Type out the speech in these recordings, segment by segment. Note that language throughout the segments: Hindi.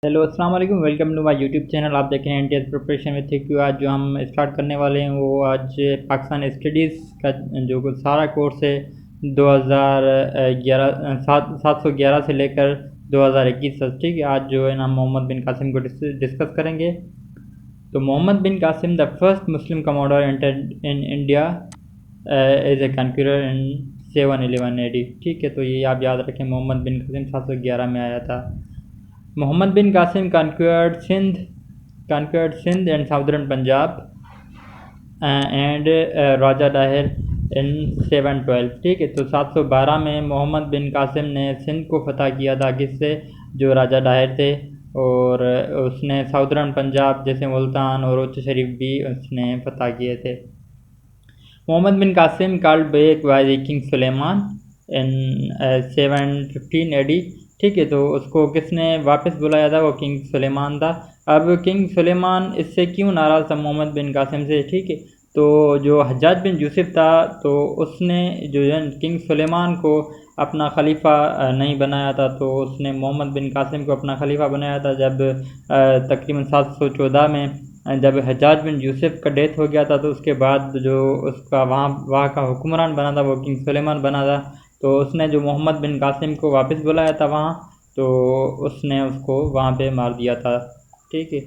हेलो अस्सलाम वालेकुम, welcome to my YouTube channel. आप देख रहे हैं एनटीएस प्रिपरेशन विद थ्योरी। आज जो हम स्टार्ट करने वाले हैं वो आज पाकिस्तान स्टडीज़ का जो सारा कोर्स है 2011 711 से लेकर 2021 तक। ठीक है, आज जो है ना मोहम्मद बिन कासिम को डिस्कस करेंगे। तो मोहम्मद बिन Qasim the first Muslim commander entered in India as a conqueror in 711 AD। ठीक है, तो ये आप याद रखें, मोहम्मद बिन कासिम 711 में आया था। Muhammad bin Qasim conquered Sindh and southern Punjab and राजा डाहिर इन 712। ठीक है, तो 712 में मोहम्मद बिन कासिम ने सिंध को फतह किया था, किससे? जो राजा डाहिर थे। और उसने साउदर्न पंजाब जैसे मुल्तान और उच्च शरीफ भी उसने फतह किए थे। Muhammad bin Qasim called back by king Sulaiman in 715 AD। ठीक है, तो उसको किसने वापस बुलाया था? वो किंग सुलेमान था। अब किंग सुलेमान इससे क्यों नाराज़ था मोहम्मद बिन कासिम से? ठीक है, तो जो हज्जाज बिन यूसुफ था, तो उसने जो है किंग सुलेमान को अपना खलीफा नहीं बनाया था, तो उसने मोहम्मद बिन कासिम को अपना खलीफा बनाया था। जब तकरीबन 714 में जब हज्जाज बिन यूसुफ का डेथ हो गया था, तो उसके बाद जो उसका वहाँ का हुक्मरान बना था वो किंग सुलेमान बना था। तो उसने जो मोहम्मद बिन कासिम को वापस बुलाया था वहाँ, तो उसने उसको वहाँ पे मार दिया था। ठीक है,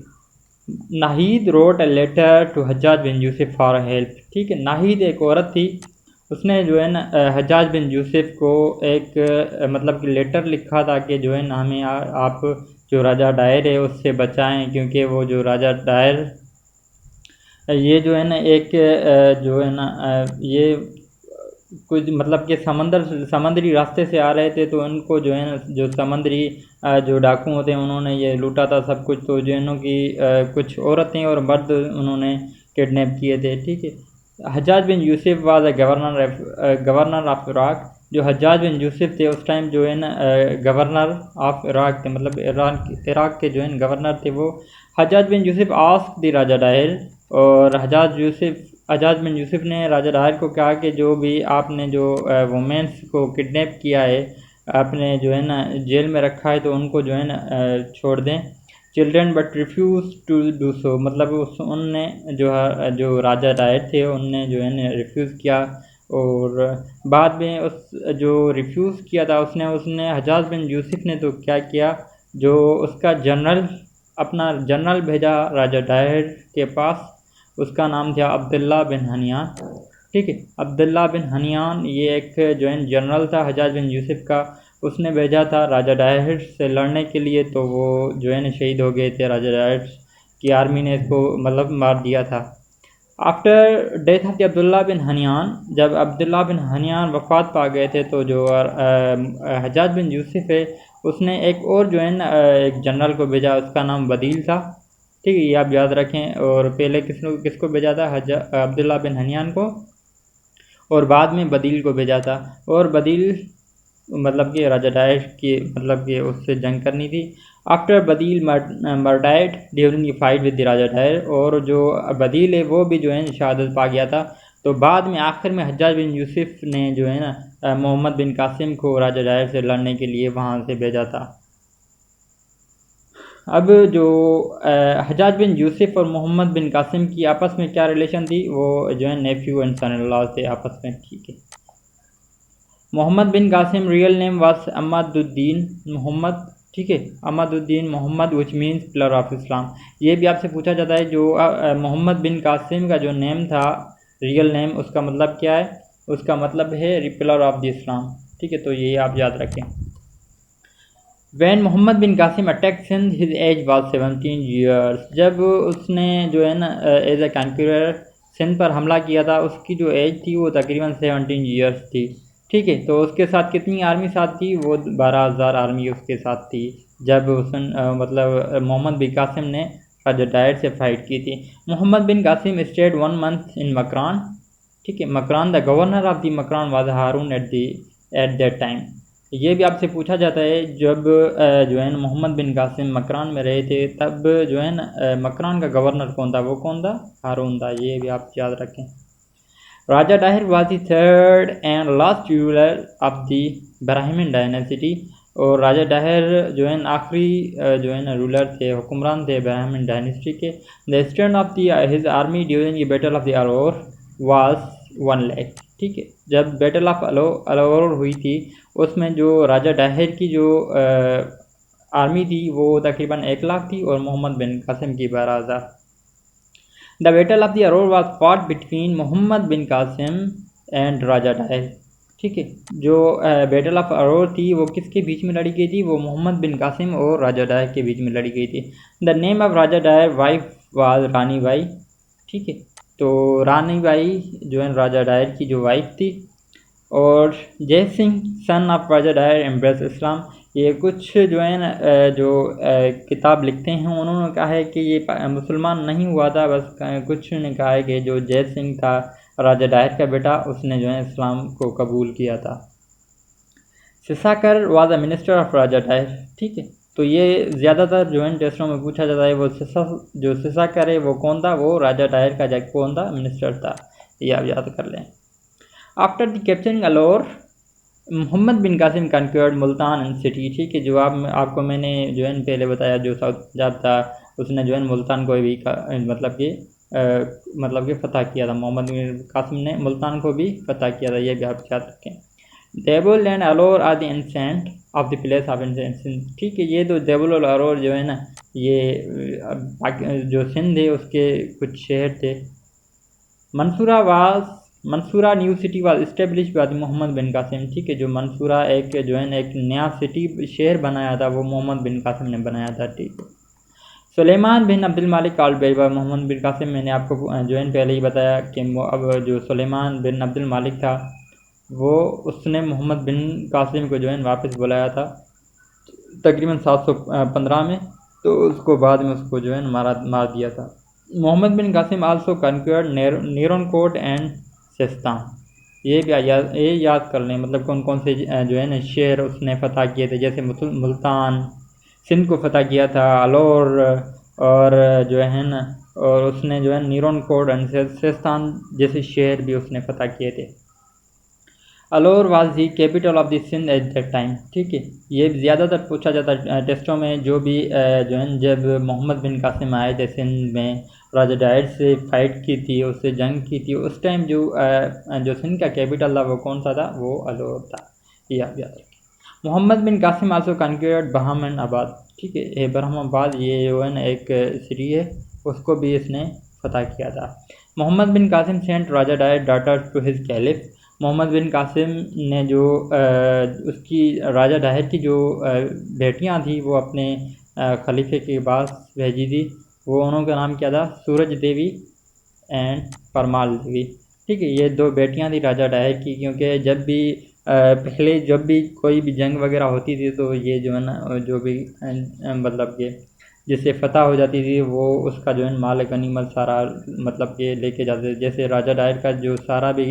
Nahid wrote a letter to Hajjaj bin Yusuf for help. ठीक है, नाहिद एक औरत थी, उसने जो है ना हज्जाज बिन यूसुफ को एक मतलब कि लेटर लिखा था कि जो है ना हमें आप जो राजा डायर है उससे बचाएं, क्योंकि वो जो राजा डायर ये जो है ना एक जो है ना ये कुछ मतलब कि समंदरी रास्ते से आ रहे थे, तो उनको जो है ना जो समंदरी जो डाकू होते हैं उन्होंने ये लूटा था सब कुछ। तो जो है ना कि कुछ औरतें और मर्द उन्होंने किडनैप किए थे। ठीक है, Hajjaj bin Yusuf was governor of Iraq. जो हज्जाज बिन यूसुफ थे उस टाइम जो है ना गवर्नर ऑफ इराक थे, मतलब इराक के जो है गवर्नर थे वो। हज्जाज बिन यूसुफ आस्क द राजा डाहिर, और हज्जाज बिन यूसुफ ने राजा डाहिर को कहा कि जो भी आपने जो वुमेन्स को किडनैप किया है, आपने जो है ना जेल में रखा है, तो उनको जो है ना छोड़ दें। Children but refuse to do so, मतलब उनने जो राजा डायर थे उनने जो है ना रिफ्यूज़ किया। और बाद में उस जो रिफ्यूज़ किया था उसने उसने हज्जाज बिन यूसुफ ने तो क्या किया, जो उसका अपना जनरल भेजा राजा डायर के पास। उसका नाम था अब्दुल्ला बिन हनियान। ठीक है, अब्दुल्ला बिन हनियान ये एक जो है जनरल था हज्जाज बिन यूसुफ का। उसने भेजा था राजा डाहिर से लड़ने के लिए, तो वो जो है ना शहीद हो गए थे। राजा डाहिर की आर्मी ने इसको मतलब मार दिया था। आफ्टर डेथ ऑफ अब्दुल्ला बिन हनियान, जब अब्दुल्ला बिन हनियान वफात पा गए थे, तो जो हज्जाज बिन यूसुफ है उसने एक और जो है ना एक जनरल को भेजा, उसका नाम बदील था। ठीक है, ये आप याद रखें। और पहले किसको भेजा था? अब्दुल्ला बिन हनियान को, और बाद में बदील को भेजा था। और बदील मतलब कि राजा डायर की मतलब कि उससे जंग करनी थी। After Budail martyred during the fight with the Raja Dahir, और जो बदील है वो भी जो है शहादत पा गया था। तो बाद में आखिर में हज्जाज बिन यूसुफ ने जो है ना मोहम्मद बिन कासिम को राजा डायर से लड़ने के लिए वहाँ से भेजा था। अब जो हज्जाज बिन यूसुफ और मोहम्मद बिन कासिम की आपस में क्या रिलेशन थी, वो जो है nephew and son in law थे आपस में। ठीक है, Muhammad bin Qasim real name was Ahmaduddin Muhammad. ठीक है, Ahmaduddin Muhammad which means pillar of Islam. ये भी आपसे पूछा जाता है, जो मोहम्मद बिन कासिम का जो नेम था, रियल नेम, उसका मतलब क्या है? उसका मतलब है पिलर ऑफ द इस्लाम। ठीक है, तो ये आप याद रखें। When Mohammad bin Qasim attack Sindh his age was 17 years. जब उसने जो है ना एज ए कॉन्क्यूरर सिंध पर हमला किया था, उसकी जो एज थी वो तकरीबन 17 ईयर्स थी। ठीक है, तो उसके साथ कितनी आर्मी साथ थी? वो 12,000 आर्मी उसके साथ थी, जब उसने मतलब मोहम्मद बिन कासिम ने राजा डायर से फाइट की थी। Muhammad bin Qasim stayed 1 month in Makran. ठीक है, Makran the governor of the Makran was Harun at that time. ये भी आपसे पूछा जाता है, जब जो है ना मोहम्मद बिन कासिम मकरान में रहे थे, तब जो है ना मकरान का गवर्नर कौन था? वो कौन था? हारून था। ये भी आप याद रखें। राजा Dahir was the third and last ruler of the Brahmin dynasty। और राजा डाहिर जो है आखिरी जो है ना रूलर थे, हुक्मरान थे ब्राह्मण डायनेस्टी के। The strength of the his army during the battle of the Alor was 1 lakh. ठीक है, जब बैटल ऑफ अलोर हुई थी उसमें जो राजा डाहिर की जो आर्मी थी वो तकरीबन 1 लाख थी और मोहम्मद बिन कासिम की 12,000। The battle of the Aror was fought between Muhammad bin Qasim and Raja Dahir. ठीक है, जो बैटल ऑफ अरोर थी वो किसके बीच में लड़ी गई थी? वो मोहम्मद बिन कासिम और राजा डाहिर के बीच में लड़ी गई थी। The name of Raja Dahir wife was Rani Bai. ठीक है, तो रानी बाई जो है राजा डाहिर की जो वाइफ थी। और Jai Singh son of Raja Dahir embrace Islam. ये कुछ जो है ना जो किताब लिखते हैं उन्होंने कहा है कि ये मुसलमान नहीं हुआ था, बस कुछ ने कहा है कि जो जय सिंह था राजा डाहिर का बेटा, उसने जो है इस्लाम को कबूल किया था। सिसाकर was a minister of Raja Dahir. ठीक है, तो ये ज़्यादातर जो है टेस्टों में पूछा जाता है। वो सिसाकर है वो कौन था? वो राजा डाहिर का कौन था? मिनिस्टर था। ये आप याद कर लें। After the capturing Alor Muhammad bin Qasim conquered Multan and city. ठीक है, जो आपको मैंने जो है पहले बताया जो साउथ पंजाब था उसने जो है मुल्तान को भी मतलब कि फ़तह किया था। मोहम्मद बिन कासिम ने मुल्तान को भी फ़तह किया था, ये भी आप याद रखें। Debal and Alor are the ancient of the place of ancient. ठीक है, ये तो देबुल और अलोर जो है ना ये जो सिंध है उसके कुछ शहर थे। Mansura new city was establish by Muhammad bin Qasim. ठीक है, जो मंसूरा एक जो है एक नया सिटी शहर बनाया था वो मोहम्मद बिन कासिम ने बनाया था। ठीक है, सुलेमान बिन अब्दुल मालिक आल बेरबा। मोहम्मद बिन कासिम मैंने आपको जो है पहले ही बताया कि अब जो सुलेमान बिन अब्दुल मालिक था वो उसने मोहम्मद बिन कासिम को जो है वापस बुलाया था तकरीबन 715 में, तो उसको बाद में उसको जो है मार दिया था। Muhammad bin Qasim also कन्क्वर्ड नीरोनकोट and Sistan. ये भी याद कर लें, मतलब कौन कौन से जो है ना शहर उसने फ़तह किए थे। जैसे मुल्तान सिंध को फ़तह किया था, अलोर और जो है ना और उसने जो है नीरोनकोट एंड सिस्तान जैसे शहर भी उसने फ़तह किए थे। Alor was the capital of the Sindh at that time. ठीक है, ये ज़्यादातर पूछा जाता है टेस्टों में। जो भी जो है जब मोहम्मद बिन कासिम आए थे सिंध में, राजा डाहिर से फाइट की थी, उससे जंग की थी, उस टाइम जो सिंध का कैपिटल था वो कौन सा था? वो अलोर था। ये आप याद रखें। मोहम्मद बिन कासिम आल्सो कन्क्वर्ड बहमन आबाद। ठीक है, बरहमाबाद ये जो है ना एक सिटी है, उसको भी इसने फ़तह किया था। Muhammad bin Qasim sent Raja Dahir daughter to his caliph. Muhammad bin Qasim ने जो उसकी राजा डाहिर की जो बेटियां थी वो अपने खलीफे के पास भेजी थी। वो उनका नाम क्या था? सूरज देवी एंड परमाल देवी। ठीक है, ये 2 बेटियां थी राजा डाहिर की, क्योंकि जब भी पहले जब भी कोई भी जंग वगैरह होती थी तो ये जो है ना जो भी मतलब कि जिससे फ़तह हो जाती थी वो उसका जो है माल गनीमत सारा मतलब कि लेके जाते थे। जैसे राजा डाहिर का जो सारा भी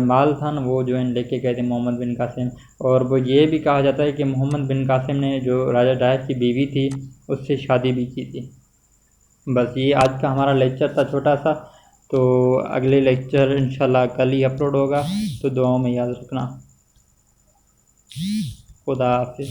माल था ना वो जो है लेके गए थे मोहम्मद बिन कासिम। और वो ये भी कहा जाता है कि मोहम्मद बिन कासिम ने जो राजा डाहिर की बीवी थी उससे शादी भी की थी। बस ये आज का हमारा लेक्चर था छोटा सा। तो अगले लेक्चर इंशाल्लाह कल ही अपलोड होगा, तो दुआओं में याद रखना। खुदा हाफिज़।